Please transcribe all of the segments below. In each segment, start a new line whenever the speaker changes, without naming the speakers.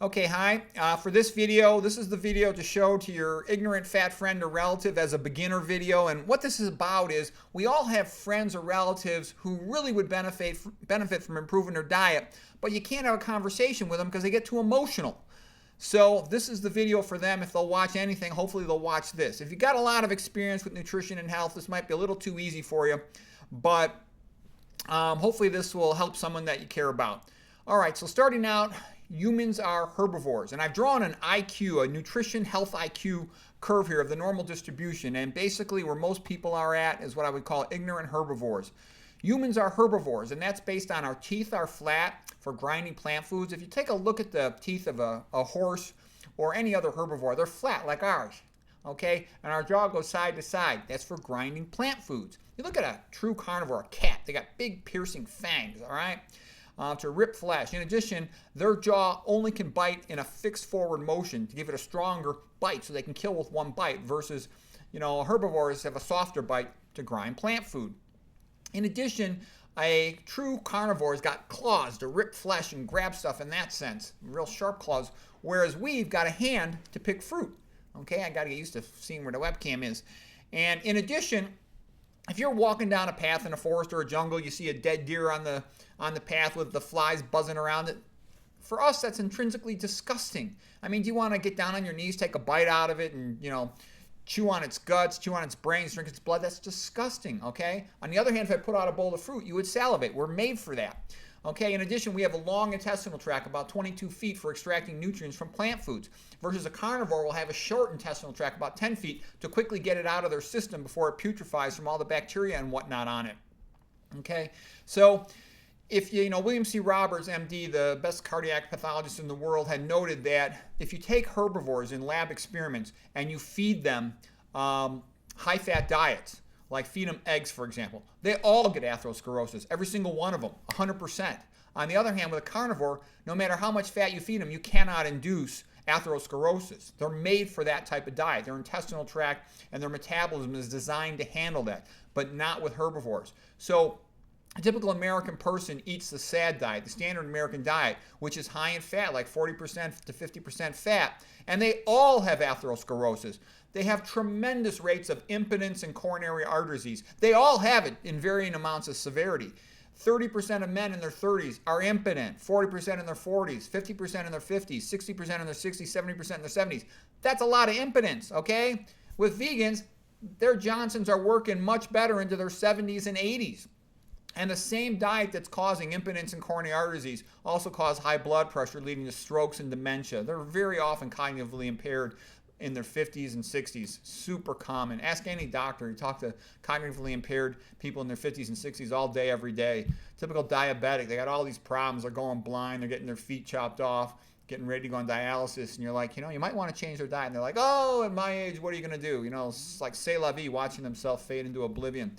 Okay, hi. For this video, this is the video to show to your ignorant fat friend or relative as a beginner video. And what this is about is we all have friends or relatives who really would benefit from improving their diet, but you can't have a conversation with them because they get too emotional. So this is the video for them. If they'll watch anything, hopefully they'll watch this. If you got a lot of experience with nutrition and health, this might be a little too easy for you, but hopefully this will help someone that you care about. All right, so starting out, humans are herbivores, and I've drawn an IQ, a nutrition health IQ curve here of the normal distribution, and basically where most people are at is what I would call ignorant herbivores. Humans are herbivores, and that's based on our teeth are flat for grinding plant foods. If you take a look at the teeth of a horse or any other herbivore, they're flat like ours, okay? And our jaw goes side to side. That's for grinding plant foods. You look at a true carnivore, a cat, they got big piercing fangs, all right? To rip flesh. In addition, their jaw only can bite in a fixed forward motion to give it a stronger bite so they can kill with one bite versus, herbivores have a softer bite to grind plant food. In addition, a true carnivore's got claws to rip flesh and grab stuff in that sense, real sharp claws, whereas we've got a hand to pick fruit. Okay, I got to get used to seeing where the webcam is. And in addition, if you're walking down a path in a forest or a jungle, you see a dead deer on the path with the flies buzzing around it. For us, that's intrinsically disgusting. I mean, do you want to get down on your knees, take a bite out of it, and chew on its guts, chew on its brains, drink its blood? That's disgusting. Okay. On the other hand, if I put out a bowl of fruit, you would salivate. We're made for that. Okay, in addition, we have a long intestinal tract, about 22 feet, for extracting nutrients from plant foods, versus a carnivore will have a short intestinal tract, about 10 feet, to quickly get it out of their system before it putrefies from all the bacteria and whatnot on it. Okay, so if William C. Roberts, MD, the best cardiac pathologist in the world, had noted that if you take herbivores in lab experiments and you feed them high-fat diets, like feed them eggs, for example, they all get atherosclerosis, every single one of them, 100%. On the other hand, with a carnivore, no matter how much fat you feed them, you cannot induce atherosclerosis. They're made for that type of diet. Their intestinal tract and their metabolism is designed to handle that, but not with herbivores. So a typical American person eats the SAD diet, the standard American diet, which is high in fat, like 40% to 50% fat, and they all have atherosclerosis. They have tremendous rates of impotence and coronary artery disease. They all have it in varying amounts of severity. 30% of men in their 30s are impotent, 40% in their 40s, 50% in their 50s, 60% in their 60s, 70% in their 70s. That's a lot of impotence, okay? With vegans, their Johnsons are working much better into their 70s and 80s. And the same diet that's causing impotence and coronary artery disease also causes high blood pressure, leading to strokes and dementia. They're very often cognitively impaired in their 50s and 60s. Super common. Ask any doctor. You talk to cognitively impaired people in their 50s and 60s all day, every day. Typical diabetic. They got all these problems. They're going blind. They're getting their feet chopped off, getting ready to go on dialysis. And you're like, you might want to change their diet. And they're like, oh, at my age, what are you going to do? It's like c'est la vie, watching themselves fade into oblivion,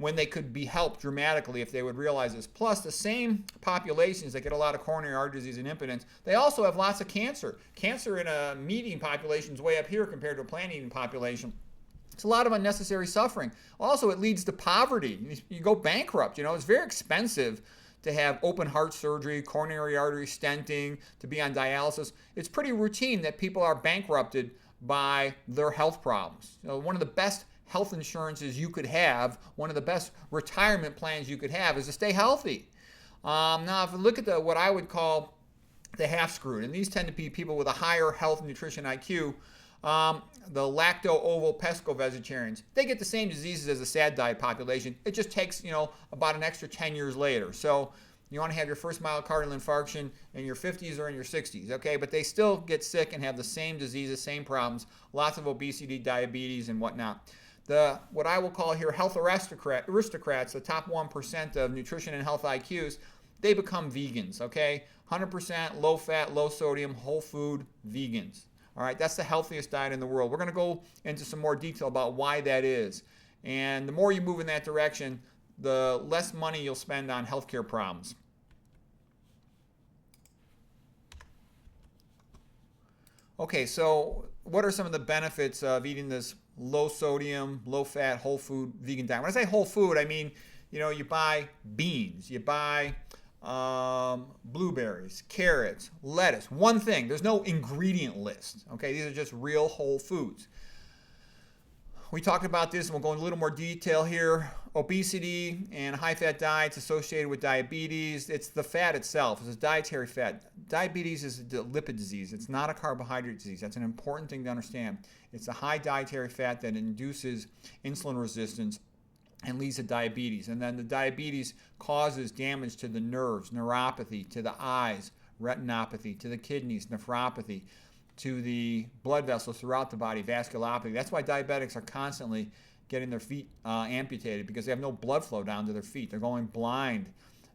when they could be helped dramatically if they would realize this. Plus, the same populations that get a lot of coronary artery disease and impotence, they also have lots of cancer. Cancer in a meat-eating population is way up here compared to a plant-eating population. It's a lot of unnecessary suffering. Also, it leads to poverty. You go bankrupt. It's very expensive to have open heart surgery, coronary artery stenting, to be on dialysis. It's pretty routine that people are bankrupted by their health problems. One of the best health insurances you could have, one of the best retirement plans you could have, is to stay healthy. Now, if you look at what I would call the half-screwed, and these tend to be people with a higher health and nutrition IQ, the lacto-ovo pesco-vegetarians, they get the same diseases as the SAD diet population. It just takes, about an extra 10 years later. So you want to have your first myocardial infarction in your 50s or in your 60s, okay? But they still get sick and have the same diseases, same problems, lots of obesity, diabetes, and whatnot. What I will call here health aristocrats, the top 1% of nutrition and health IQs, they become vegans, okay? 100% low fat, low sodium, whole food vegans. All right, that's the healthiest diet in the world. We're going to go into some more detail about why that is. And the more you move in that direction, the less money you'll spend on healthcare problems. Okay, so what are some of the benefits of eating this low sodium, low fat, whole food vegan diet? When I say whole food, I mean, you buy beans, you buy blueberries, carrots, lettuce. One thing. There's no ingredient list. Okay, these are just real whole foods. We talked about this, and we'll go into a little more detail here. Obesity and high-fat diets associated with diabetes. It's the fat itself. It's a dietary fat. Diabetes is a lipid disease. It's not a carbohydrate disease. That's an important thing to understand. It's a high dietary fat that induces insulin resistance and leads to diabetes. And then the diabetes causes damage to the nerves, neuropathy, to the eyes, retinopathy, to the kidneys, nephropathy, to the blood vessels throughout the body, vasculopathy. That's why diabetics are constantly getting their feet amputated, because they have no blood flow down to their feet. They're going blind.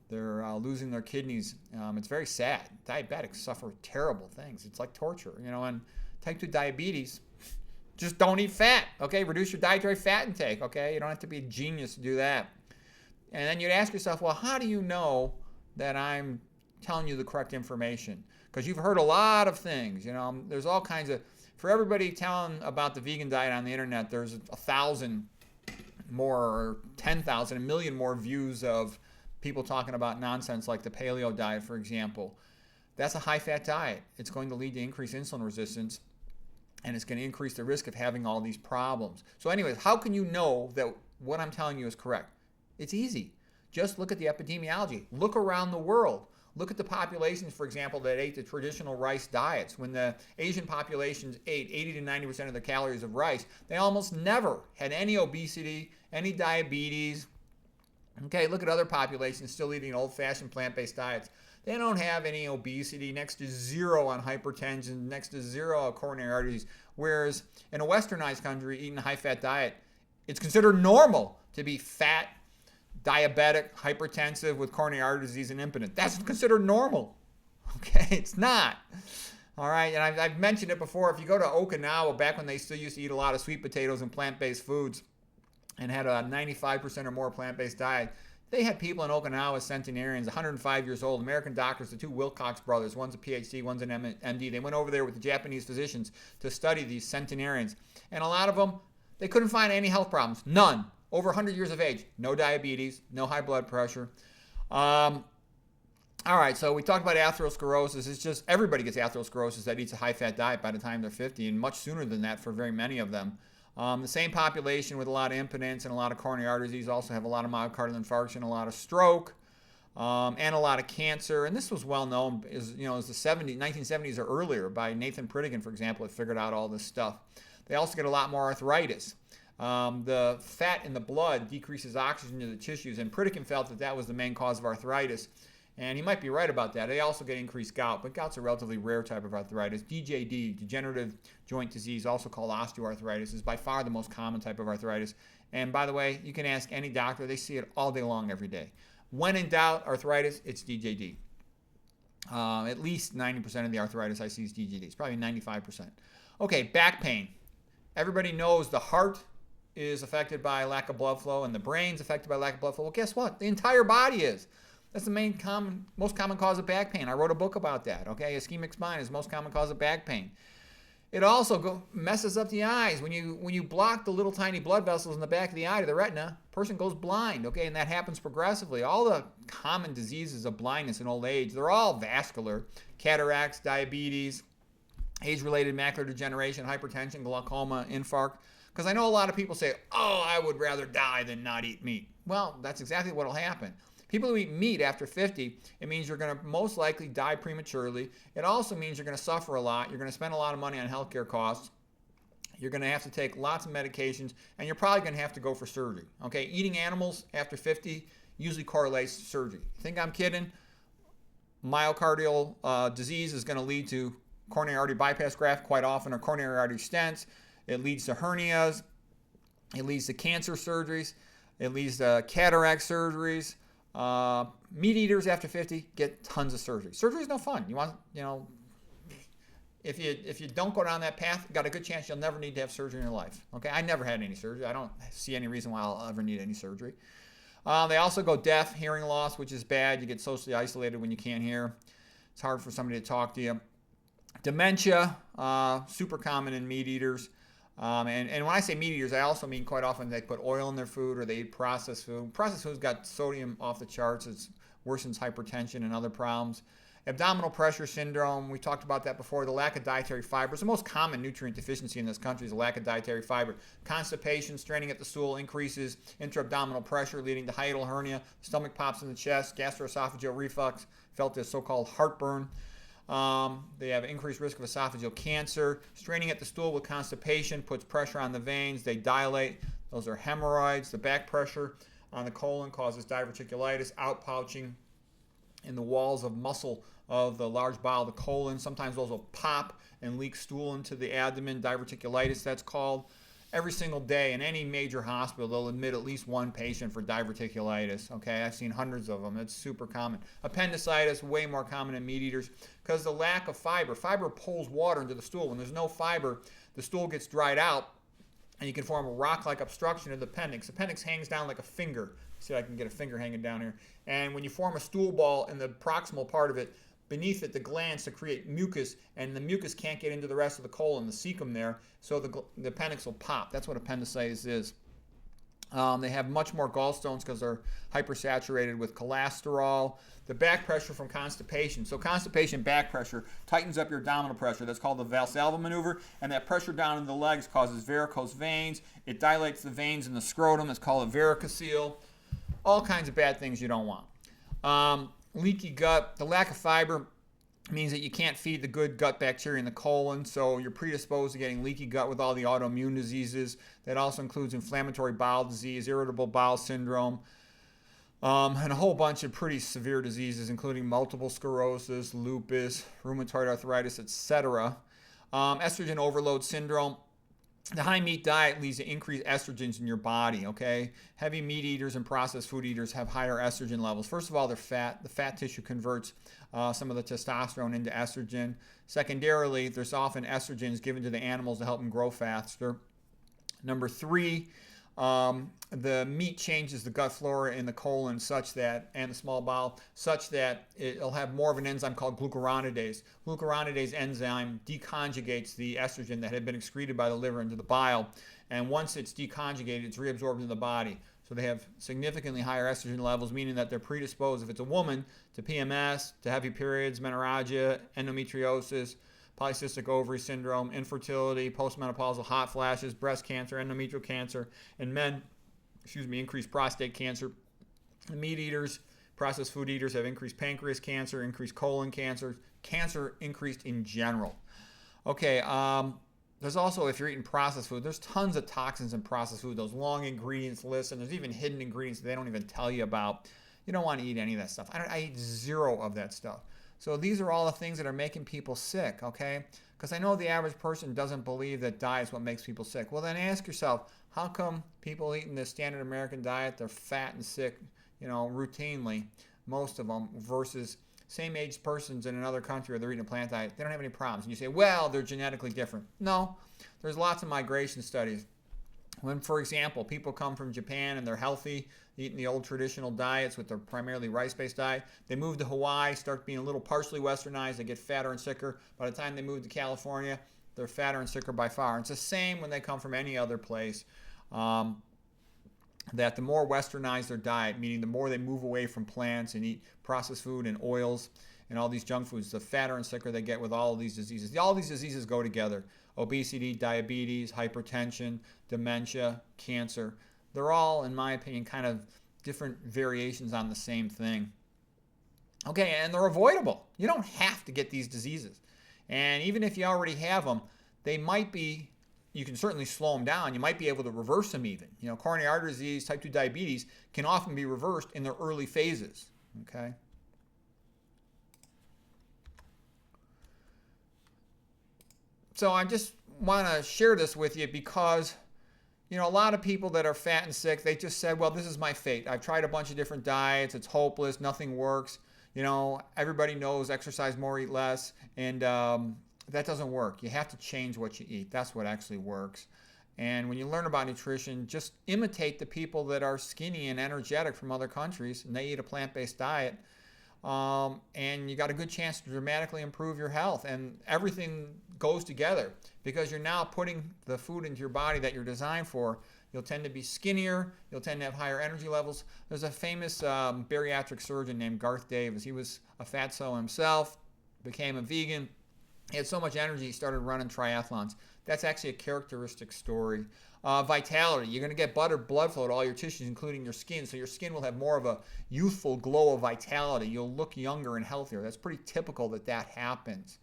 They're losing their kidneys. It's very sad. Diabetics suffer terrible things. It's like torture, and type 2 diabetes, just don't eat fat, okay? Reduce your dietary fat intake, okay? You don't have to be a genius to do that. And then you'd ask yourself, well, how do you know that I'm telling you the correct information? Because you've heard a lot of things, There's all kinds of, for everybody telling about the vegan diet on the internet, there's 1,000 more, or 10,000, 1 million more views of people talking about nonsense like the paleo diet, for example. That's a high-fat diet. It's going to lead to increased insulin resistance, and it's going to increase the risk of having all these problems. So anyways, how can you know that what I'm telling you is correct? It's easy. Just look at the epidemiology. Look around the world. Look at the populations, for example, that ate the traditional rice diets. When the Asian populations ate 80 to 90% of the calories of rice, they almost never had any obesity, any diabetes. Okay, look at other populations still eating old-fashioned plant-based diets. They don't have any obesity, next to zero on hypertension, next to zero on coronary arteries. Whereas in a westernized country, eating a high-fat diet, it's considered normal to be fat, diabetic, hypertensive, with coronary artery disease and impotent. That's considered normal. Okay, it's not. All right, and I've mentioned it before. If you go to Okinawa, back when they still used to eat a lot of sweet potatoes and plant-based foods and had a 95% or more plant-based diet, they had people in Okinawa, centenarians, 105 years old, American doctors, the two Wilcox brothers, one's a PhD, one's an MD. They went over there with the Japanese physicians to study these centenarians. And a lot of them, they couldn't find any health problems. None. Over 100 years of age. No diabetes, no high blood pressure. All right, so we talked about atherosclerosis. It's just everybody gets atherosclerosis that eats a high-fat diet by the time they're 50, and much sooner than that for very many of them. The same population with a lot of impotence and a lot of coronary artery disease also have a lot of myocardial infarction, a lot of stroke, and a lot of cancer. And this was well known as the 1970s or earlier by Nathan Pritikin, for example, that figured out all this stuff. They also get a lot more arthritis. The fat in the blood decreases oxygen to the tissues, and Pritikin felt that that was the main cause of arthritis. And he might be right about that. They also get increased gout, but gout's a relatively rare type of arthritis. DJD, degenerative joint disease, also called osteoarthritis, is by far the most common type of arthritis. And by the way, you can ask any doctor. They see it all day long, every day. When in doubt, arthritis, it's DJD. At least 90% of the arthritis I see is DJD. It's probably 95%. Okay, back pain. Everybody knows the heart is affected by lack of blood flow and the brain's affected by lack of blood flow. Well, guess what? The entire body is. That's the most common cause of back pain. I wrote a book about that. Okay, ischemic spine is the most common cause of back pain. It also messes up the eyes. When you block the little tiny blood vessels in the back of the eye to the retina, person goes blind. Okay, and that happens progressively. All the common diseases of blindness in old age, they're all vascular: cataracts, diabetes, age-related macular degeneration, hypertension, glaucoma, infarct. Because I know a lot of people say, "Oh, I would rather die than not eat meat." Well, that's exactly what will happen. People who eat meat after 50, it means you're going to most likely die prematurely. It also means you're going to suffer a lot. You're going to spend a lot of money on healthcare costs. You're going to have to take lots of medications, and you're probably going to have to go for surgery. Okay, eating animals after 50 usually correlates to surgery. Think I'm kidding? Myocardial disease is going to lead to coronary artery bypass graft quite often, or coronary artery stents. It leads to hernias. It leads to cancer surgeries. It leads to cataract surgeries. Meat eaters after 50 get tons of surgery. Surgery is no fun. If you don't go down that path, got a good chance you'll never need to have surgery in your life. Okay, I never had any surgery. I don't see any reason why I'll ever need any surgery. They also go deaf, hearing loss, which is bad. You get socially isolated when you can't hear. It's hard for somebody to talk to you. Dementia, super common in meat eaters. And when I say meat eaters, I also mean quite often they put oil in their food or they eat processed food. Processed food's got sodium off the charts. It's worsens hypertension and other problems. Abdominal pressure syndrome, we talked about that before. The lack of dietary fiber is the most common nutrient deficiency in this country, is the lack of dietary fiber. Constipation, straining at the stool, increases intra-abdominal pressure, leading to hiatal hernia. Stomach pops in the chest, gastroesophageal reflux, felt as so-called heartburn. They have increased risk of esophageal cancer. Straining at the stool with constipation puts pressure on the veins. They dilate. Those are hemorrhoids. The back pressure on the colon causes diverticulitis, outpouching in the walls of muscle of the large bowel, the colon. Sometimes those will pop and leak stool into the abdomen, diverticulitis that's called. Every single day in any major hospital, they'll admit at least one patient for diverticulitis. Okay, I've seen hundreds of them. It's super common. Appendicitis, way more common in meat eaters because the lack of fiber. Fiber pulls water into the stool. When there's no fiber, the stool gets dried out and you can form a rock-like obstruction of the appendix. The appendix hangs down like a finger. See if I can get a finger hanging down here. And when you form a stool ball in the proximal part of it, beneath it, the glands to create mucus, and the mucus can't get into the rest of the colon, the cecum there, so the appendix will pop. That's what appendicitis is. They have much more gallstones because they're hypersaturated with cholesterol. The back pressure from constipation. So constipation, back pressure, tightens up your abdominal pressure. That's called the Valsalva maneuver. And that pressure down in the legs causes varicose veins. It dilates the veins in the scrotum. It's called a varicocele. All kinds of bad things you don't want. Leaky gut. The lack of fiber means that you can't feed the good gut bacteria in the colon, so you're predisposed to getting leaky gut with all the autoimmune diseases. That also includes inflammatory bowel disease, irritable bowel syndrome, and a whole bunch of pretty severe diseases, including multiple sclerosis, lupus, rheumatoid arthritis, etc. Estrogen overload syndrome. The high meat diet leads to increased estrogens in your body, okay? Heavy meat eaters and processed food eaters have higher estrogen levels. First of all, they're fat. The fat tissue converts some of the testosterone into estrogen. Secondarily, there's often estrogens given to the animals to help them grow faster. Number 3, the meat changes the gut flora in the colon such that, and the small bowel, such that it'll have more of an enzyme called glucuronidase. Glucuronidase enzyme deconjugates the estrogen that had been excreted by the liver into the bile, and once it's deconjugated, it's reabsorbed into the body. So they have significantly higher estrogen levels, meaning that they're predisposed, if it's a woman, to PMS, to heavy periods, menorrhagia, endometriosis, polycystic ovary syndrome, infertility, postmenopausal hot flashes, breast cancer, endometrial cancer, and men, increased prostate cancer. The meat eaters, processed food eaters have increased pancreas cancer, increased colon cancer, cancer increased in general. Okay, there's also, if you're eating processed food, there's tons of toxins in processed food, those long ingredients lists, and there's even hidden ingredients they don't even tell you about. You don't want to eat any of that stuff. I eat zero of that stuff. So these are all the things that are making people sick, okay? Because I know the average person doesn't believe that diet is what makes people sick. Well, then ask yourself, how come people eating the standard American diet, they're fat and sick, routinely, most of them, versus same-aged persons in another country where they're eating a plant diet, they don't have any problems. And you say, well, they're genetically different. No, there's lots of migration studies. When, for example, people come from Japan and they're healthy, eating the old traditional diets with their primarily rice-based diet, they move to Hawaii, start being a little partially westernized, they get fatter and sicker. By the time they move to California, they're fatter and sicker by far. And it's the same when they come from any other place. That the more westernized their diet, meaning the more they move away from plants and eat processed food and oils and all these junk foods, the fatter and sicker they get with all of these diseases. All these diseases go together. Obesity, diabetes, hypertension, dementia, cancer. They're all, in my opinion, kind of different variations on the same thing. Okay, and they're avoidable. You don't have to get these diseases. And even if you already have them, they might be, you can certainly slow them down. You might be able to reverse them even. Coronary artery disease, type 2 diabetes can often be reversed in their early phases. Okay. So I just want to share this with you because, a lot of people that are fat and sick, they just said, well, this is my fate. I've tried a bunch of different diets. It's hopeless. Nothing works. Everybody knows exercise more, eat less. And that doesn't work. You have to change what you eat. That's what actually works. And when you learn about nutrition, just imitate the people that are skinny and energetic from other countries, and they eat a plant-based diet. And you got a good chance to dramatically improve your health. And everything goes together because you're now putting the food into your body that you're designed for. You'll tend to be skinnier. You'll tend to have higher energy levels. There's a famous bariatric surgeon named Garth Davis. He was a fatso himself, became a vegan. He had so much energy, he started running triathlons. That's actually a characteristic story. Vitality. You're going to get better blood flow to all your tissues, including your skin. So your skin will have more of a youthful glow of vitality. You'll look younger and healthier. That's pretty typical that that happens.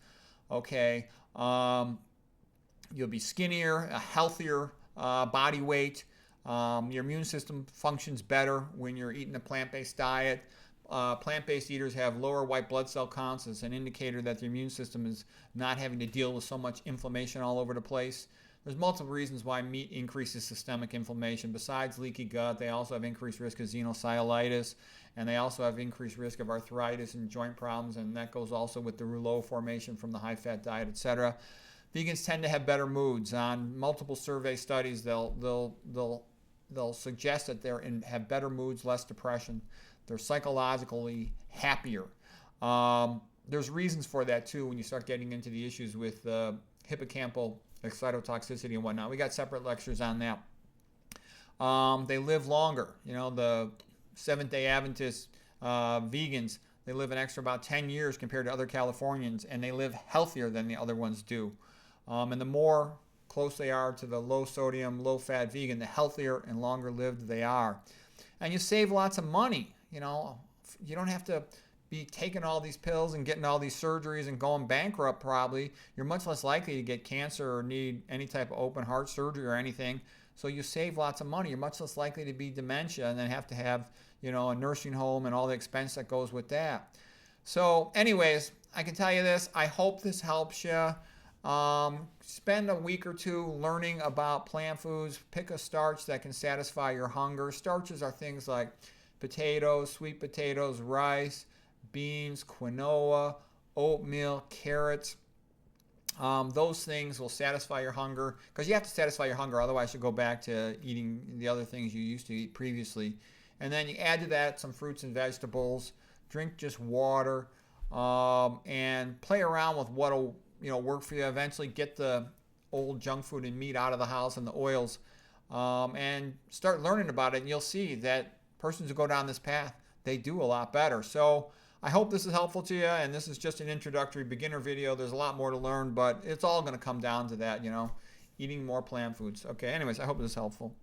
Okay. You'll be skinnier, a healthier body weight. Your immune system functions better when you're eating a plant-based diet. Plant-based eaters have lower white blood cell counts. It's an indicator that the immune system is not having to deal with so much inflammation all over the place. There's multiple reasons why meat increases systemic inflammation. Besides leaky gut, they also have increased risk of xenocellulitis, and they also have increased risk of arthritis and joint problems, and that goes also with the rouleau formation from the high-fat diet, etc. Vegans tend to have better moods. On multiple survey studies, they'll suggest that they have better moods, less depression. They're psychologically happier. There's reasons for that too when you start getting into the issues with hippocampal excitotoxicity and whatnot. We got separate lectures on that. They live longer. You know, the Seventh-day Adventist vegans, they live an extra about 10 years compared to other Californians, and they live healthier than the other ones do. And the more close they are to the low-sodium, low-fat vegan, the healthier and longer-lived they are. And you save lots of money. You know, you don't have to be taking all these pills and getting all these surgeries and going bankrupt probably. You're much less likely to get cancer or need any type of open heart surgery or anything. So you save lots of money. You're much less likely to be dementia and then have to have, you know, a nursing home and all the expense that goes with that. So anyways, I can tell you this. I hope this helps you. Spend a week or two learning about plant foods. Pick a starch that can satisfy your hunger. Starches are things like potatoes, sweet potatoes, rice, beans, quinoa, oatmeal, carrots. Those things will satisfy your hunger, because you have to satisfy your hunger, otherwise you go back to eating the other things you used to eat previously. And then you add to that some fruits and vegetables, drink just water, and play around with what'll work for you. Eventually get the old junk food and meat out of the house and the oils, and start learning about it, and you'll see that persons who go down this path, they do a lot better. So I hope this is helpful to you, and this is just an introductory beginner video. There's a lot more to learn, but it's all going to come down to that, eating more plant foods. Okay, anyways, I hope this is helpful.